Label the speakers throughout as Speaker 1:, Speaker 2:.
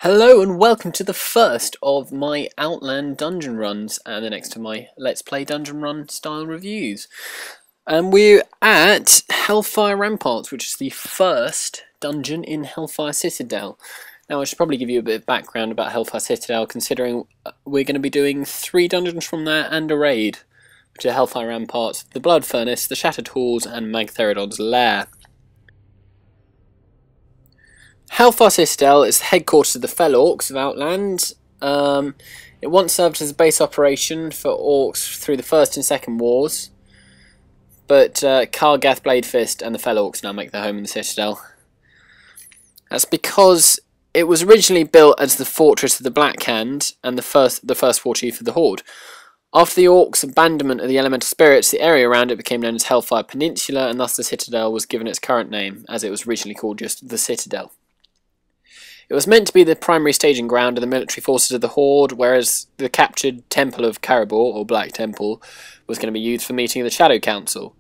Speaker 1: Hello and welcome to the first of my Outland dungeon runs and the next to my Let's Play dungeon run style reviews. We're at Hellfire Ramparts, which is the first dungeon in Hellfire Citadel. Now I should probably give you a bit of background about Hellfire Citadel, considering we're going to be doing 3 dungeons from there and a raid, which are Hellfire Ramparts, the Blood Furnace, the Shattered Halls and Magtheridon's Lair. Hellfire Citadel is the headquarters of the Fell Orcs of Outland. It once served as a base operation for Orcs through the First and Second Wars, but Kargath, Bladefist and the Fell Orcs now make their home in the Citadel. That's because it was originally built as the Fortress of the Black Hand and the first war chief of the Horde. After the Orcs' abandonment of the elemental spirits, the area around it became known as Hellfire Peninsula, and thus the Citadel was given its current name, as it was originally called just the Citadel. It was meant to be the primary staging ground of the military forces of the Horde, whereas the captured Temple of Caribor, or Black Temple, was going to be used for meeting of the Shadow Council.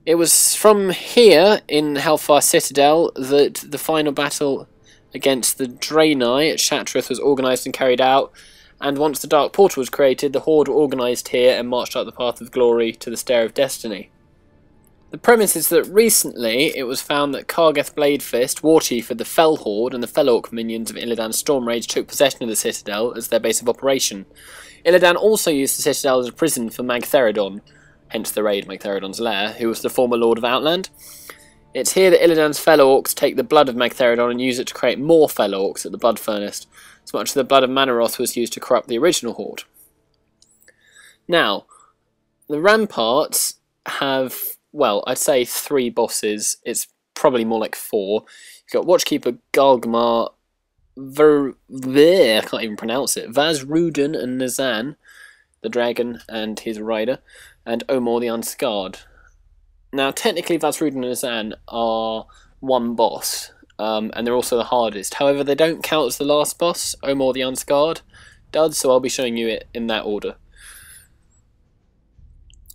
Speaker 1: It was from here, in Hellfire Citadel, that the final battle against the Draenei at Shattrath was organised and carried out, and once the Dark Portal was created, the Horde were organised here and marched up the path of glory to the Stair of Destiny. The premise is that recently it was found that Kargath Bladefist, war chief of the Fell Horde, and the Fell Orc minions of Illidan's Stormrage took possession of the Citadel as their base of operation. Illidan also used the Citadel as a prison for Magtheridon, hence the raid Magtheridon's Lair, who was the former Lord of Outland. It's here that Illidan's Fell Orcs take the blood of Magtheridon and use it to create more Fell Orcs at the Blood Furnace, as much as the blood of Manaroth was used to corrupt the original Horde. Now, the Ramparts have, well, I'd say 3 bosses. It's probably more like 4. You've got Watchkeeper Galgmar, I can't even pronounce it, Vazruden and Nazan, the dragon and his rider, and Omor the Unscarred. Now, technically Vazruden and Nazan are one boss, and they're also the hardest. However, they don't count as the last boss. Omor the Unscarred does, so I'll be showing you it in that order.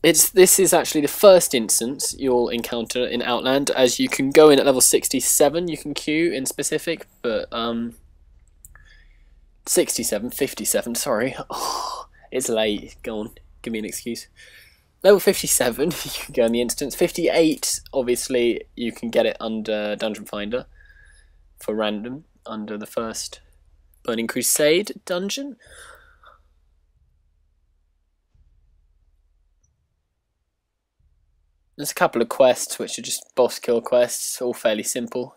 Speaker 1: This is actually the first instance you'll encounter in Outland, as you can go in at level 67, you can queue in specific, but 57, sorry, oh, it's late, go on, give me an excuse. Level 57, you can go in the instance. 58, obviously, you can get it under Dungeon Finder for random, under the first Burning Crusade dungeon. There's a couple of quests which are just boss kill quests, all fairly simple.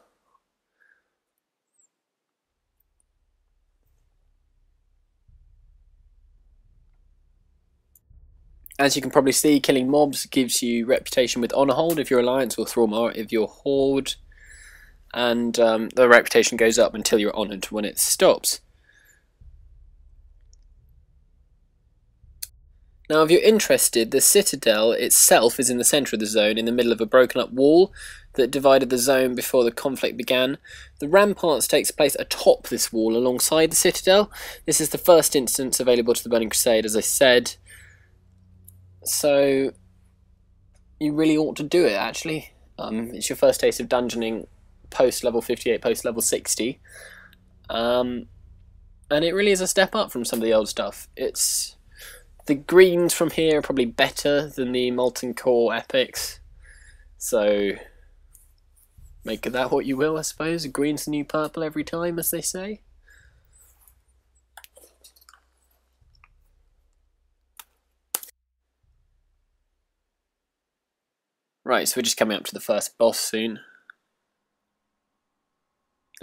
Speaker 1: As you can probably see, killing mobs gives you reputation with Honor Hold if your Alliance, or Thrallmar if your Horde, and the reputation goes up until you're honoured when it stops. Now, if you're interested, the Citadel itself is in the centre of the zone, in the middle of a broken up wall that divided the zone before the conflict began. The Ramparts takes place atop this wall alongside the Citadel. This is the first instance available to the Burning Crusade, as I said. So, you really ought to do it, actually. It's your first taste of dungeoning post level 58, post level 60. And it really is a step up from some of the old stuff. The greens from here are probably better than the Molten Core epics, so make of that what you will, I suppose. Green's the new purple every time, as they say. Right, so we're just coming up to the first boss soon.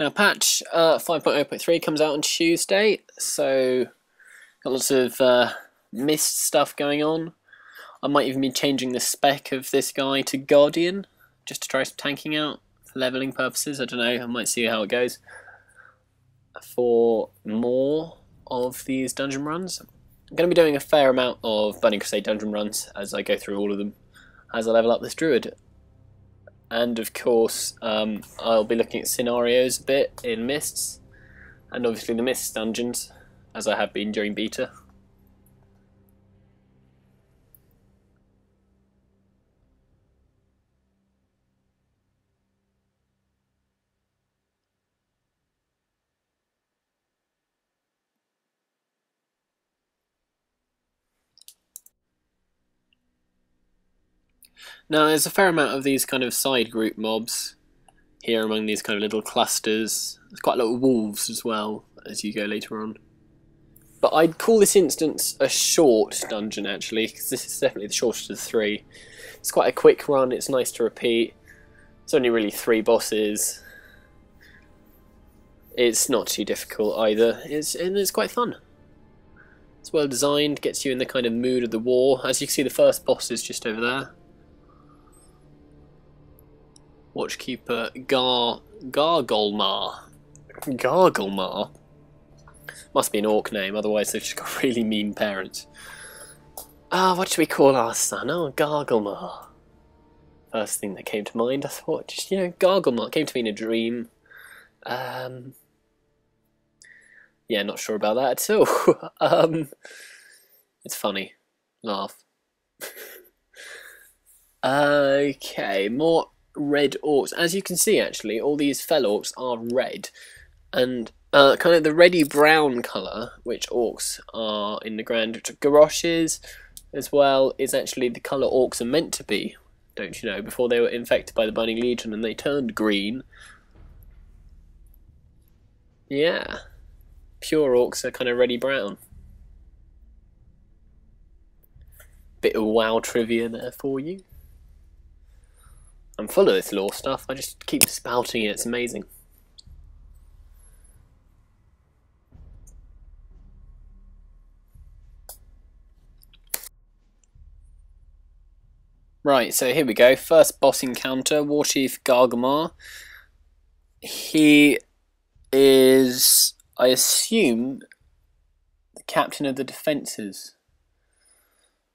Speaker 1: Now, patch 5.0.3 comes out on Tuesday, so got lots of mist stuff going on. I might even be changing the spec of this guy to Guardian, just to try some tanking out for levelling purposes. I don't know, I might see how it goes. For more of these dungeon runs, I'm going to be doing a fair amount of Burning Crusade dungeon runs as I go through all of them, as I level up this druid. And of course, I'll be looking at scenarios a bit in Mists, and obviously the Mists dungeons, as I have been during beta. Now there's a fair amount of these kind of side group mobs here among these kind of little clusters. There's quite a lot of wolves as well as you go later on. But I'd call this instance a short dungeon actually, because this is definitely the shortest of the three. It's quite a quick run, it's nice to repeat. It's only really 3 bosses. It's not too difficult either, and it's quite fun. It's well designed, gets you in the kind of mood of the war. As you can see, the first boss is just over there. Watchkeeper Gargolmar. Gargolmar? Must be an orc name, otherwise they've just got really mean parents. What should we call our son? Oh, Gargolmar. First thing that came to mind, I thought, just, you know, Gargolmar. It came to me in a dream. Yeah, not sure about that at all. It's funny. Laugh. Okay, more red orcs. As you can see, actually, all these fell orcs are red. And kind of the reddy brown colour, which orcs are in the Grand Garroches, as well, is actually the colour orcs are meant to be, don't you know, before they were infected by the Burning Legion and they turned green. Yeah. Pure orcs are kind of reddy brown. Bit of WoW trivia there for you. I'm full of this lore stuff, I just keep spouting it, it's amazing. Right, so here we go. First boss encounter, Warchief Gargamar. He is, I assume, the captain of the defences.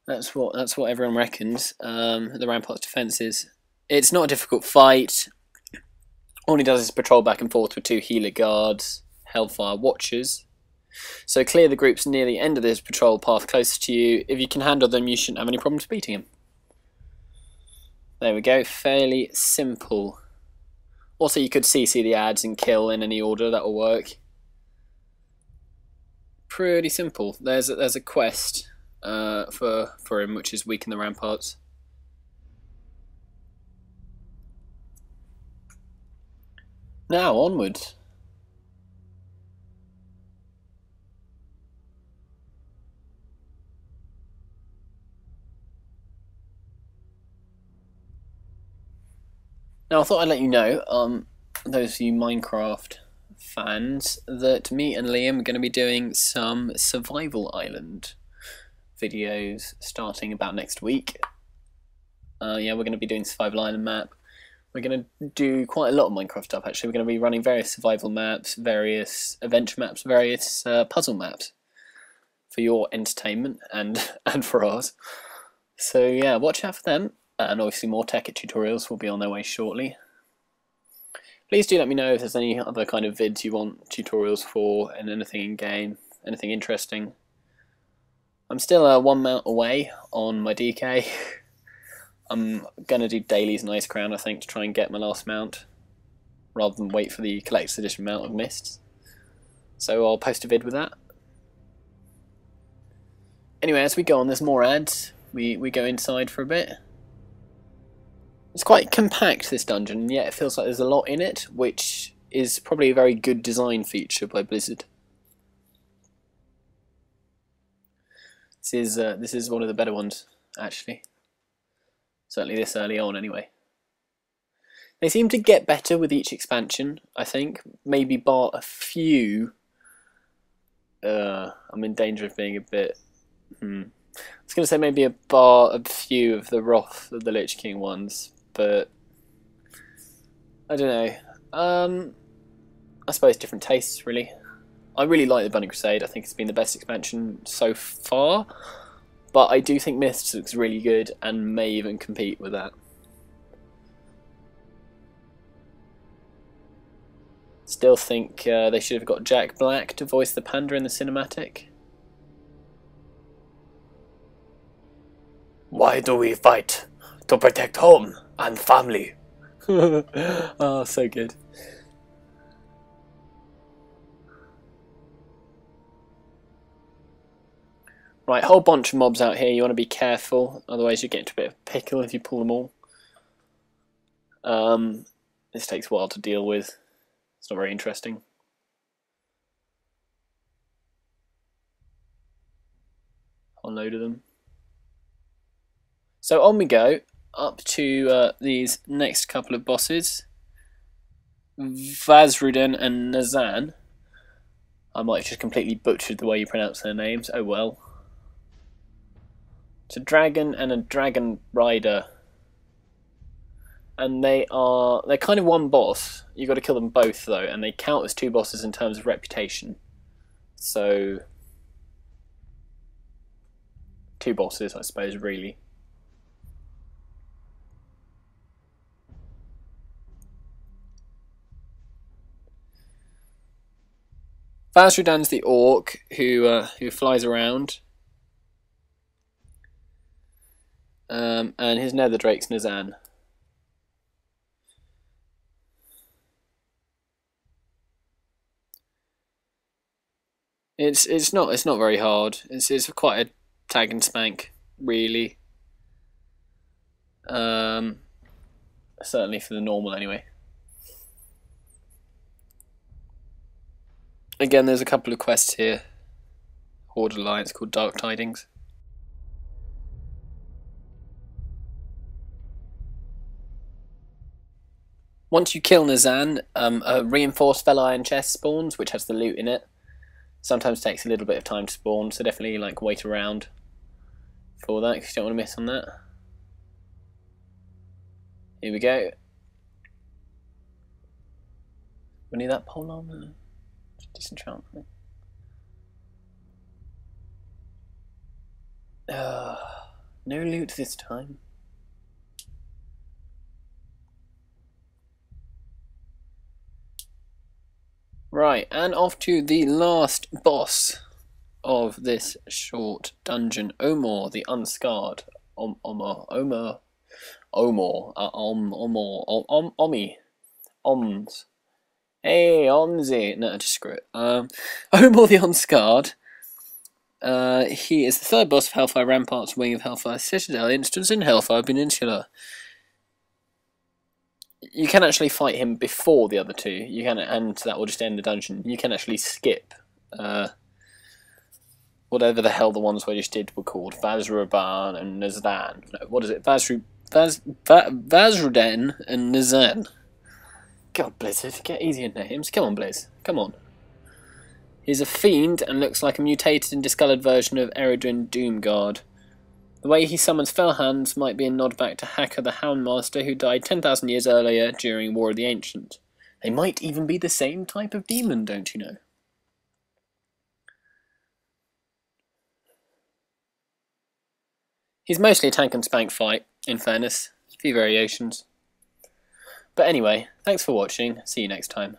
Speaker 1: That's what everyone reckons. The Ramparts defences. It's not a difficult fight. All he does is patrol back and forth with 2 healer guards, Hellfire Watchers. So clear the groups near the end of this patrol path closest to you. If you can handle them, you shouldn't have any problems beating him. There we go, fairly simple. Also, you could CC the ads and kill in any order, that'll work. Pretty simple. There's a quest for him, which is weaken the ramparts. Now, onwards. Now, I thought I'd let you know, those of you Minecraft fans, that me and Liam are going to be doing some Survival Island videos starting about next week. Yeah, we're going to be doing Survival Island map. We're going to do quite a lot of Minecraft stuff, actually. We're going to be running various survival maps, various adventure maps, various puzzle maps for your entertainment and for ours. So yeah, watch out for them. And obviously more tech tutorials will be on their way shortly. Please do let me know if there's any other kind of vids you want tutorials for, and anything in game, anything interesting. I'm still 1 mount away on my DK. I'm going to do dailies and Ice Crown, I think, to try and get my last mount, rather than wait for the Collector's Edition mount of Mists. So I'll post a vid with that. Anyway, as we go on, there's more ads. We go inside for a bit. It's quite compact, this dungeon, and yet it feels like there's a lot in it, which is probably a very good design feature by Blizzard. This is one of the better ones, actually. Certainly this early on, anyway. They seem to get better with each expansion, I think. Maybe bar a few. I'm in danger of being a bit... I was going to say maybe bar a few of the Wrath of the Lich King ones, but I don't know. I suppose different tastes, really. I really like the Burning Crusade. I think it's been the best expansion so far, but I do think Mists looks really good and may even compete with that. Still think they should have got Jack Black to voice the panda in the cinematic. Why do we fight? To protect home and family. Oh, so good. Right, whole bunch of mobs out here. You want to be careful, otherwise you get into a bit of a pickle if you pull them all. This takes a while to deal with. It's not very interesting. Whole load of them. So on we go up to these next couple of bosses, Vazruden and Nazan. I might have just completely butchered the way you pronounce their names. Oh well. It's a dragon and a dragon rider, and they're kind of one boss. You got to kill them both though, and they count as two bosses in terms of reputation. So two bosses, I suppose, really. Vazrudan's the orc who flies around. And his nether drake's Nazan. It's not very hard. It's quite a tag and spank, really. Certainly for the normal anyway. Again, there's a couple of quests here. Horde Alliance called Dark Tidings. Once you kill Nazan, a reinforced Fel Iron chest spawns, which has the loot in it. Sometimes takes a little bit of time to spawn, so definitely like wait around for that because you don't want to miss on that. Here we go. We need that pole armor. Disenchantment. No loot this time. Right, and off to the last boss of this short dungeon, Omor the Unscarred. Omi. Oms. Hey, Omzi. No, just screw it. Omor the Unscarred. He is the third boss of Hellfire Ramparts, wing of Hellfire Citadel, instance in Hellfire Peninsula. You can actually fight him before the other two. You can, and that will just end the dungeon. You can actually skip whatever the hell the ones we just did were called. Vazruban and Nazan. No, what is it? Vazruden and Nazan. God, Blizzard, get easier names. Come on, Blizz. Come on. He's a fiend and looks like a mutated and discoloured version of Eredrin Doomguard. The way he summons fell hands might be a nod back to Hacker the Houndmaster, who died 10,000 years earlier during War of the Ancients. They might even be the same type of demon, don't you know? He's mostly a tank and spank fight, in fairness. A few variations. But anyway, thanks for watching. See you next time.